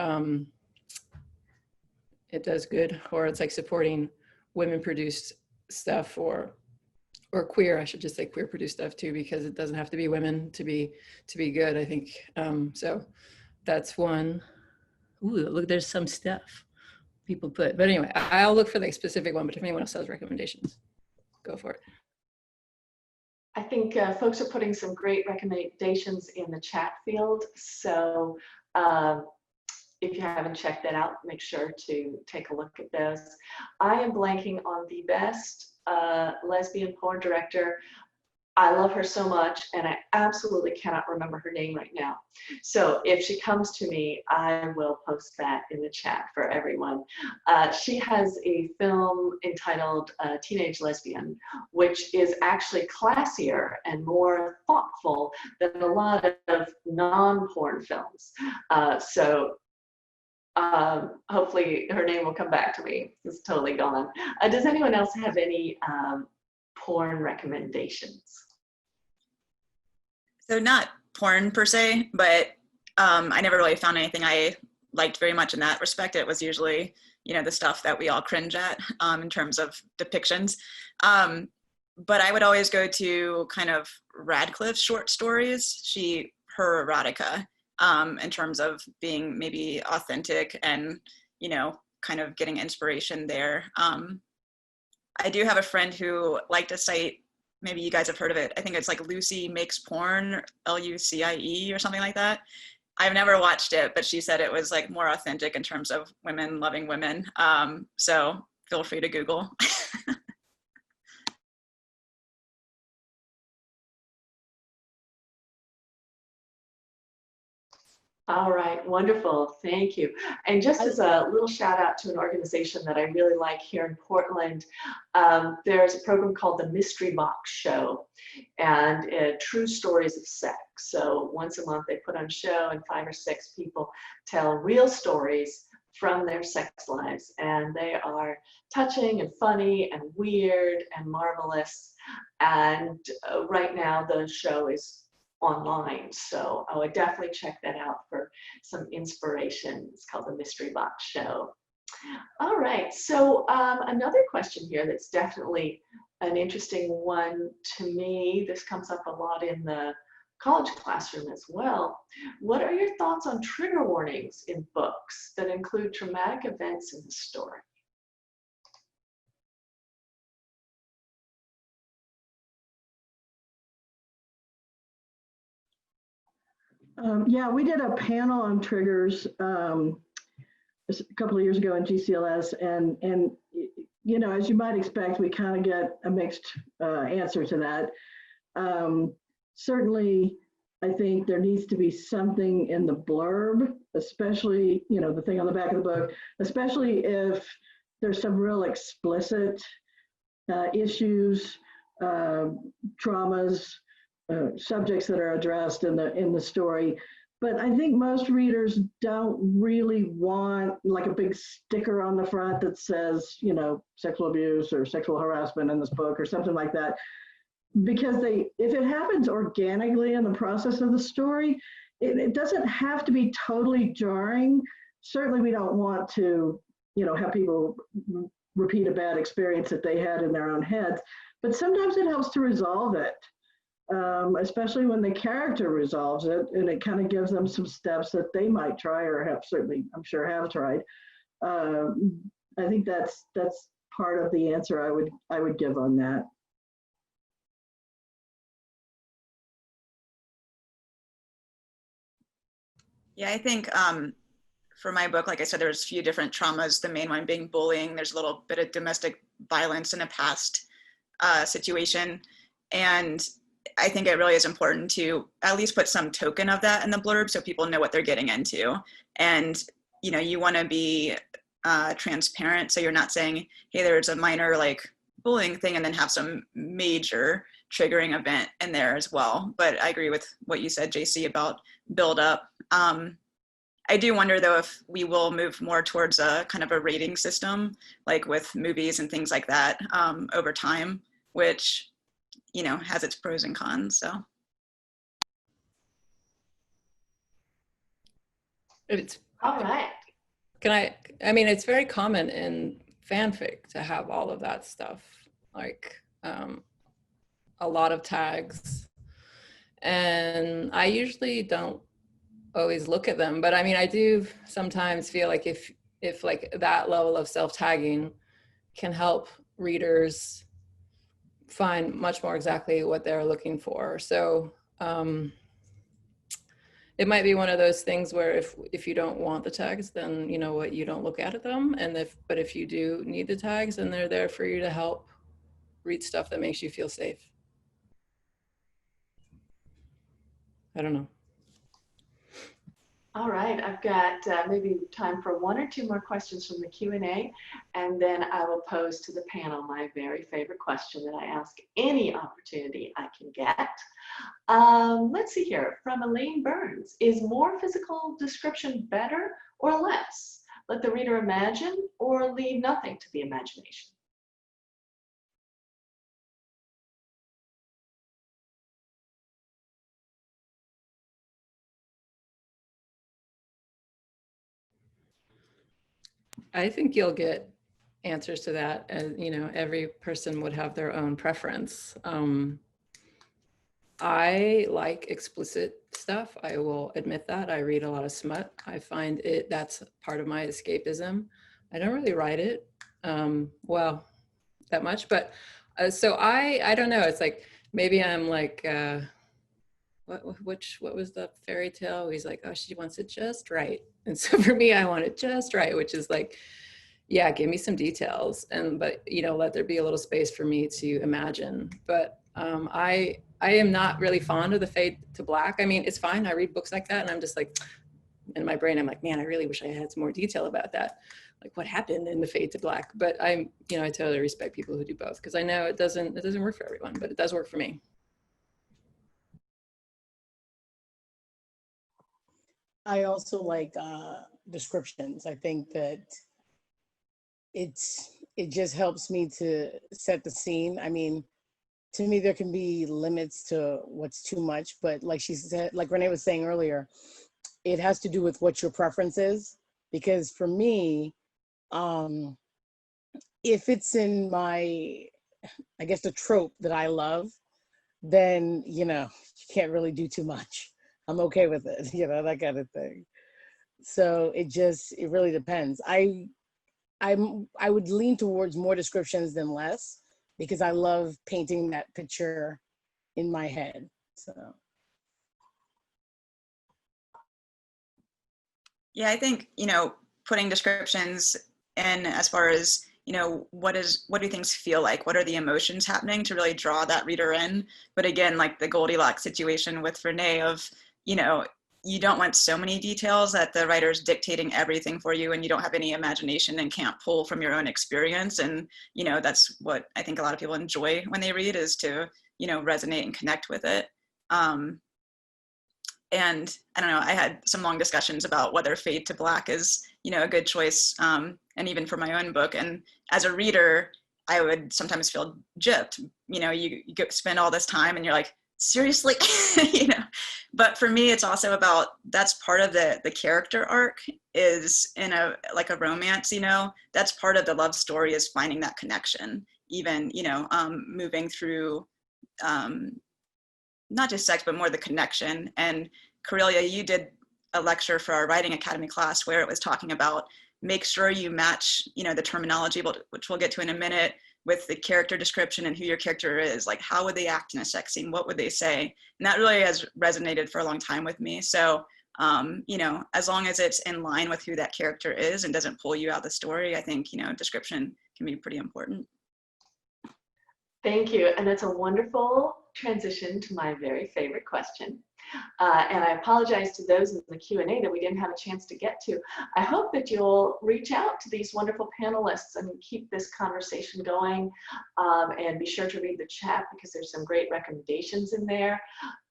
it does good, or it's like supporting women produced stuff, or queer, I should just say queer produced stuff too, because it doesn't have to be women to be good, I think. So that's one. Ooh, look, there's some stuff people put, but anyway, I'll look for the specific one, but if anyone else has recommendations, go for it. I think folks are putting some great recommendations in the chat field. So if you haven't checked that out, make sure to take a look at those. I am blanking on the best lesbian porn director. I love her so much, and I absolutely cannot remember her name right now. So if she comes to me, I will post that in the chat for everyone. She has a film entitled Teenage Lesbian, which is actually classier and more thoughtful than a lot of non-porn films. Hopefully her name will come back to me. It's totally gone. Does anyone else have any porn recommendations? So not porn per se, but I never really found anything I liked very much in that respect. It was usually, you know, the stuff that we all cringe at in terms of depictions. But I would always go to kind of Radcliffe's short stories, her erotica, in terms of being maybe authentic and, you know, kind of getting inspiration there. I do have a friend who liked a site, maybe you guys have heard of it. I think it's like Lucy Makes Porn, Lucie, or something like that. I've never watched it, but she said it was like more authentic in terms of women loving women. So feel free to Google. All right, wonderful. Thank you. And just as a little shout out to an organization that I really like here in Portland, there's a program called the Mystery Box Show, and true stories of sex. So once a month they put on a show, and 5 or 6 people tell real stories from their sex lives, and they are touching and funny and weird and marvelous. And right now the show is online, so I would definitely check that out for some inspiration. It's called the Mystery Box Show. All right, so another question here that's definitely an interesting one to me. This comes up a lot in the college classroom as well. What are your thoughts on trigger warnings in books that include traumatic events in the story? Yeah, we did a panel on triggers a couple of years ago in GCLS, and you know, as you might expect, we kind of get a mixed answer to that. Certainly, I think there needs to be something in the blurb, especially, you know, the thing on the back of the book, especially if there's some real explicit issues, traumas, subjects that are addressed in the story. But I think most readers don't really want like a big sticker on the front that says, you know, sexual abuse or sexual harassment in this book or something like that, because if it happens organically in the process of the story, it doesn't have to be totally jarring. Certainly we don't want to, you know, have people repeat a bad experience that they had in their own heads, but sometimes it helps to resolve it. Especially when the character resolves it, and it kind of gives them some steps that they might try or have certainly, I'm sure, have tried. I think that's part of the answer I would give on that. Yeah, I think for my book, like I said, there's a few different traumas, the main one being bullying. There's a little bit of domestic violence in a past situation. And I think it really is important to at least put some token of that in the blurb so people know what they're getting into. And, you know, you want to be transparent. So you're not saying, hey, there's a minor like bullying thing and then have some major triggering event in there as well. But I agree with what you said, JC, about build up. I do wonder though if we will move more towards a kind of a rating system, like with movies and things like that over time, which, you know, has its pros and cons. So It's, All right. I mean, it's very common in fanfic to have all of that stuff, like a lot of tags. And I usually don't always look at them, but I mean, I do sometimes feel like if like that level of self-tagging can help readers find much more exactly what they're looking for. So it might be one of those things where if you don't want the tags, then you know what, you don't look at them. And but if you do need the tags, then they're there for you to help read stuff that makes you feel safe. I don't know. All right, I've got maybe time for 1 or 2 more questions from the Q&A, and then I will pose to the panel my very favorite question that I ask any opportunity I can get. Let's see here, from Elaine Burns, is more physical description better or less? Let the reader imagine or leave nothing to the imagination? I think you'll get answers to that, and you know, every person would have their own preference. I like explicit stuff. I will admit that. I read a lot of smut. I find that's part of my escapism. I don't really write it well that much, but so I don't know. It's like maybe I'm like what was the fairy tale? He's like, oh, she wants it just right. And so for me, I want it just right, which is like, yeah, give me some details, but you know, let there be a little space for me to imagine. But I am not really fond of the fade to black. I mean, it's fine. I read books like that, and I'm just like, in my brain, I'm like, man, I really wish I had some more detail about that. Like what happened in the fade to black. But I totally respect people who do both, because I know it doesn't work for everyone, but it does work for me. I also like descriptions. I think that it just helps me to set the scene. I mean, to me, there can be limits to what's too much, but like she said, like Renee was saying earlier, it has to do with what your preference is. Because for me, if it's in my, I guess, the trope that I love, then, you can't really do too much. I'm okay with it, that kind of thing. So it really depends. I would lean towards more descriptions than less, because I love painting that picture in my head. So. Yeah, I think, putting descriptions in as far as, what do things feel like? What are the emotions happening to really draw that reader in? But again, like the Goldilocks situation with Renee of, you don't want so many details that the writer's dictating everything for you and you don't have any imagination and can't pull from your own experience. And, that's what I think a lot of people enjoy when they read, is to, resonate and connect with it. And I don't know, I had some long discussions about whether fade to black is, a good choice. And even for my own book. And as a reader, I would sometimes feel gypped. You spend all this time and you're like, seriously, but for me, it's also about, that's part of the character arc, is in a romance, that's part of the love story, is finding that connection, even, moving through, not just sex, but more the connection. And Cornelia, you did a lecture for our Writing Academy class where it was talking about, make sure you match, the terminology, which we'll get to in a minute, with the character description and who your character is. Like, how would they act in a sex scene? What would they say? And that really has resonated for a long time with me. So, as long as it's in line with who that character is and doesn't pull you out of the story, I think, description can be pretty important. Thank you. And that's a wonderful transition to my very favorite question. And I apologize to those in the Q&A that we didn't have a chance to get to. I hope that you'll reach out to these wonderful panelists and keep this conversation going. And be sure to read the chat, because there's some great recommendations in there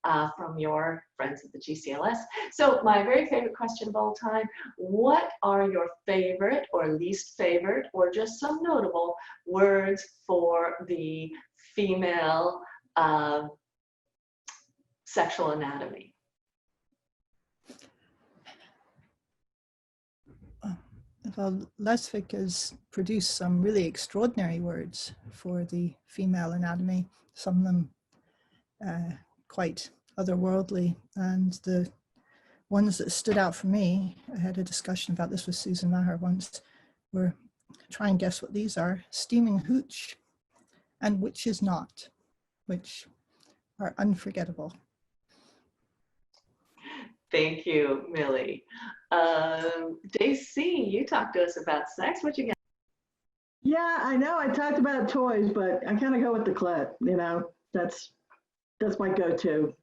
from your friends at the GCLS. So my very favorite question of all time, what are your favorite or least favorite, or just some notable words for the female sexual anatomy? Well, Lesfic has produced some really extraordinary words for the female anatomy, some of them quite otherworldly. And the ones that stood out for me, I had a discussion about this with Susan Maher once, were, try and guess what these are: steaming hooch and which is not, which are unforgettable. Thank you, Millie. JC, you talked to us about sex. What you got? Yeah, I know I talked about toys, but I kind of go with the clit, that's my go-to.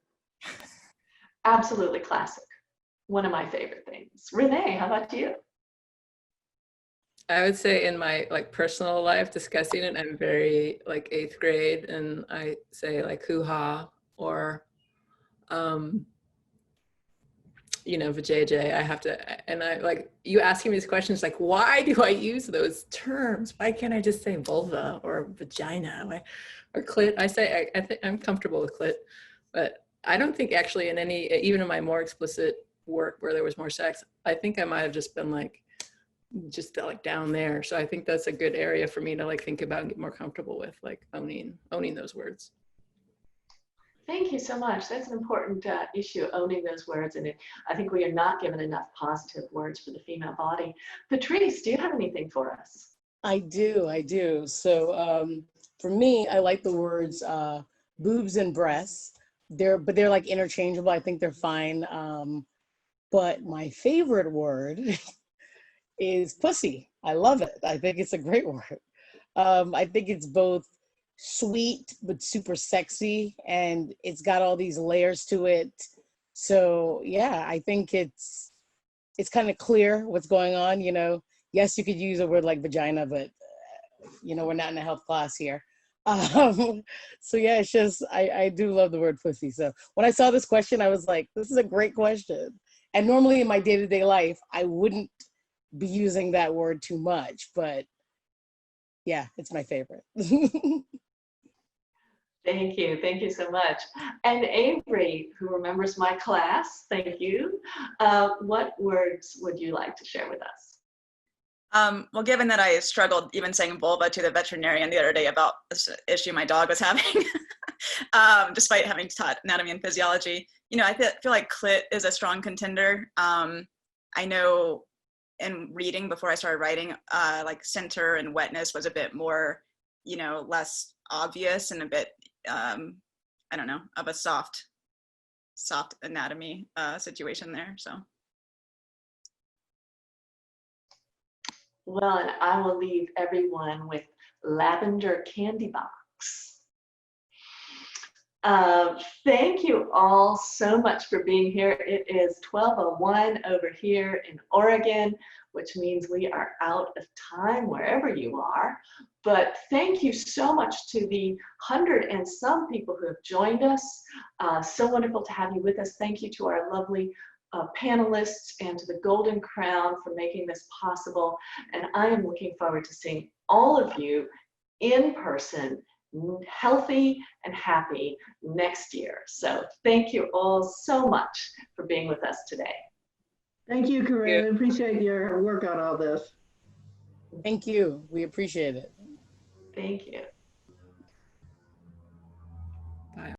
Absolutely classic. One of my favorite things. Renee, how about you? I would say in my personal life, discussing it, I'm very 8th grade, and I say hoo-ha, or vajayjay. I have to, and I you asking me these questions, why do I use those terms? Why can't I just say vulva or vagina or clit? I say I think I'm comfortable with clit, but I don't think actually in any, even in my more explicit work where there was more sex, I think I might have just been just down there. So I think that's a good area for me to think about and get more comfortable with, owning those words. Thank you so much. That's an important issue, owning those words. And I think we are not given enough positive words for the female body. Patrice, do you have anything for us? I do. So for me, I like the words boobs and breasts. They're interchangeable. I think they're fine. But my favorite word is pussy. I love it. I think it's a great word. I think it's both sweet but super sexy, and it's got all these layers to it. So yeah, I think it's it's kind of clear what's going on, you know. Yes, you could use a word like vagina, but you know, we're not in a health class here. So yeah, it's just, I do love the word pussy. So when I saw this question, I was like, this is a great question. And normally in my day-to-day life, I wouldn't be using that word too much, but yeah, it's my favorite. Thank you. Thank you so much. And Avery, who remembers my class, thank you. What words would you like to share with us? Well, given that I struggled even saying vulva to the veterinarian the other day about this issue my dog was having, despite having taught anatomy and physiology, you know, I feel like clit is a strong contender. I know in reading before I started writing, like center and wetness was a bit more, you know, less obvious and a bit, I don't know, of a soft anatomy situation there, so. Well, and I will leave everyone with lavender candy box. Thank you all so much for being here. It is 12:01 over here in Oregon, which means we are out of time wherever you are. But thank you so much to the 100 and some people who have joined us. So wonderful to have you with us. Thank you to our lovely panelists and to the Golden Crown for making this possible. And I am looking forward to seeing all of you in person, healthy and happy next year. So thank you all so much for being with us today. Thank you, Corinne. Appreciate your work on all this. Thank you. We appreciate it. Thank you.